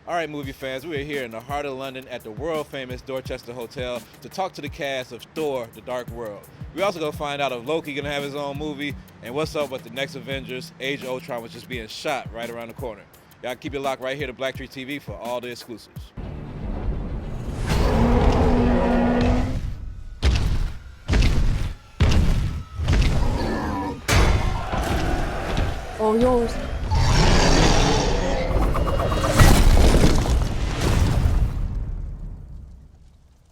All right, movie fans, we are here in the heart of London at the world-famous Dorchester Hotel to talk to the cast of Thor: The Dark World. We also gonna find out if Loki gonna have his own movie and what's up with the next Avengers. Age of Ultron was just being shot right around the corner. Y'all keep it locked right here to BlackTree TV for all the exclusives. All yours.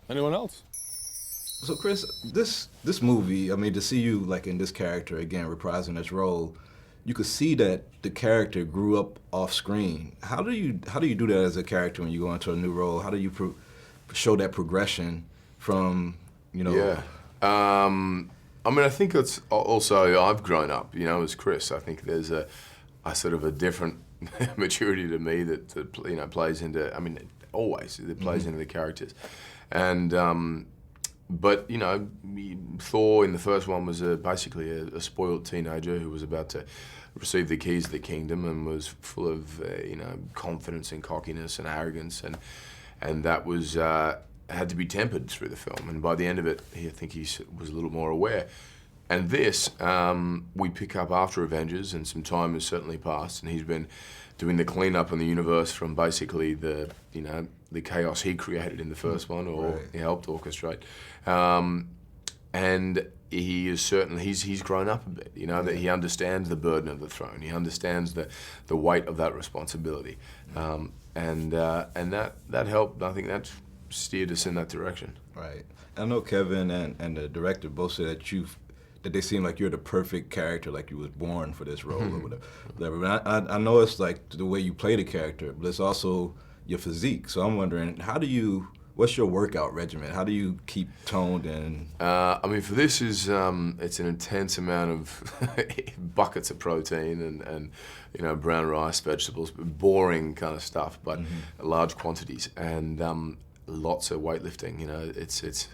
Anyone else? So Chris, this movie, I mean, to see you like in this character again, reprising this role, you could see that the character grew up off screen. How do you do that as a character when you go into a new role? How do you show that progression from, you know? Yeah. I mean, I think it's also, I've grown up, you know, as Chris. I think there's a sort of a different maturity to me that you know, plays into, I mean, always, that plays into the characters. And, but, you know, Thor in the first one was basically a spoiled teenager who was about to receive the keys to the kingdom and was full of, you know, confidence and cockiness and arrogance. And that was, had to be tempered through the film. And by the end of it, I think he was a little more aware. And this, we pick up after Avengers, and some time has certainly passed, and he's been doing the cleanup in the universe from basically the, you know, the chaos he created in the first one, or he helped orchestrate. And he is certainly, he's grown up a bit, you know, that he understands the burden of the throne. He understands the weight of that responsibility. And that helped, I think that's steered us in that direction. Right. I know Kevin and the director both said that they seem like you're the perfect character, like you was born for this role or whatever. But I know it's like the way you play the character, but it's also your physique. So I'm wondering, what's your workout regimen? How do you keep toned and? I mean, for this it's an intense amount of buckets of protein and you know, brown rice, vegetables, boring kind of stuff, but large quantities, and lots of weightlifting. You know, it's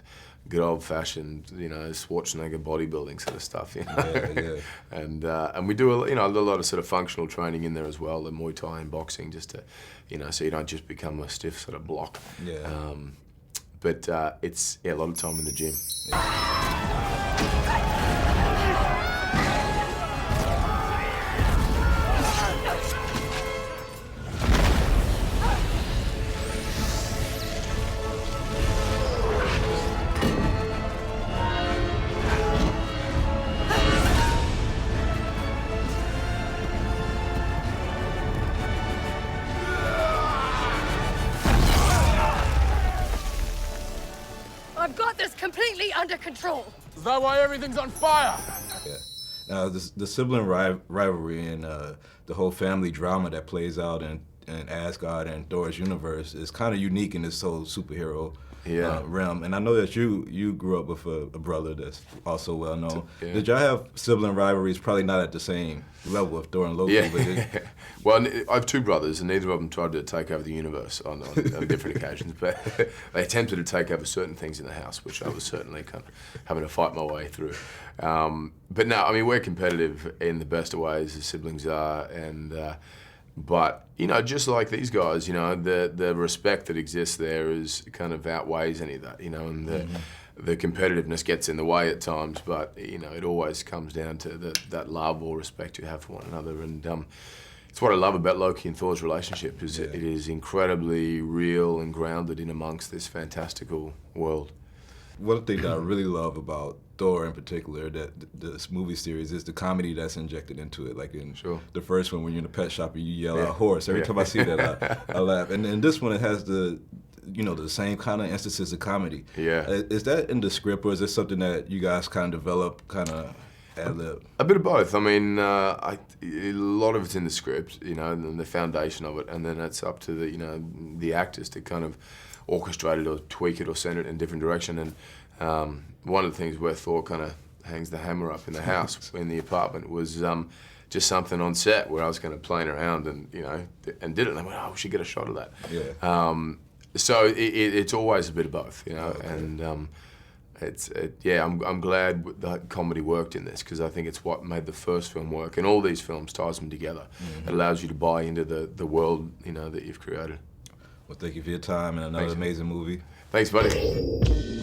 good old-fashioned, you know, Schwarzenegger bodybuilding sort of stuff, you know. Yeah. And we do a lot of sort of functional training in there as well, the Muay Thai and boxing, just to, you know, so you don't just become a stiff sort of block. Yeah. But it's a lot of time in the gym. I've got this completely under control. Is that why everything's on fire? Yeah. Now, the sibling rivalry and the whole family drama that plays out in Asgard and Thor's universe is kind of unique in this whole superhero realm. And I know that you grew up with a brother that's also well known. Yeah. Did y'all have sibling rivalries? Probably not at the same level of Thor and Loki. Yeah. But well, I have two brothers, and neither of them tried to take over the universe on different occasions. But they attempted to take over certain things in the house, which I was certainly kind of having to fight my way through. But no, I mean, we're competitive in the best of ways, as siblings are, and but you know, just like these guys, you know, the respect that exists there is kind of outweighs any of that, you know, and the competitiveness gets in the way at times, but you know, it always comes down to that love or respect you have for one another, and it's what I love about Loki and Thor's relationship is it is incredibly real and grounded in amongst this fantastical world. One thing that I really love about Thor in particular, that this movie series, is the comedy that's injected into it. Like in the first one, when you're in the pet shop and you yell out "horse," every time I see that, I laugh. And in this one, it has the same kind of instances of comedy. Yeah. Is that in the script, or is this something that you guys kind of develop, kind of ad-lib? A bit of both. I mean, a lot of it's in the script, you know, and the foundation of it, and then it's up to the actors to kind of orchestrate it or tweak it or send it in a different direction. And one of the things where Thor kind of hangs the hammer up in the house, in the apartment, was just something on set where I was kind of playing around and, you know, and did it, and I went, oh, we should get a shot of that. Yeah. So it's always a bit of both, you know, and I'm glad the comedy worked in this, because I think it's what made the first film work, and all these films ties them together. It allows you to buy into the world, you know, that you've created. Well, thank you for your time and another amazing movie. Thanks, buddy.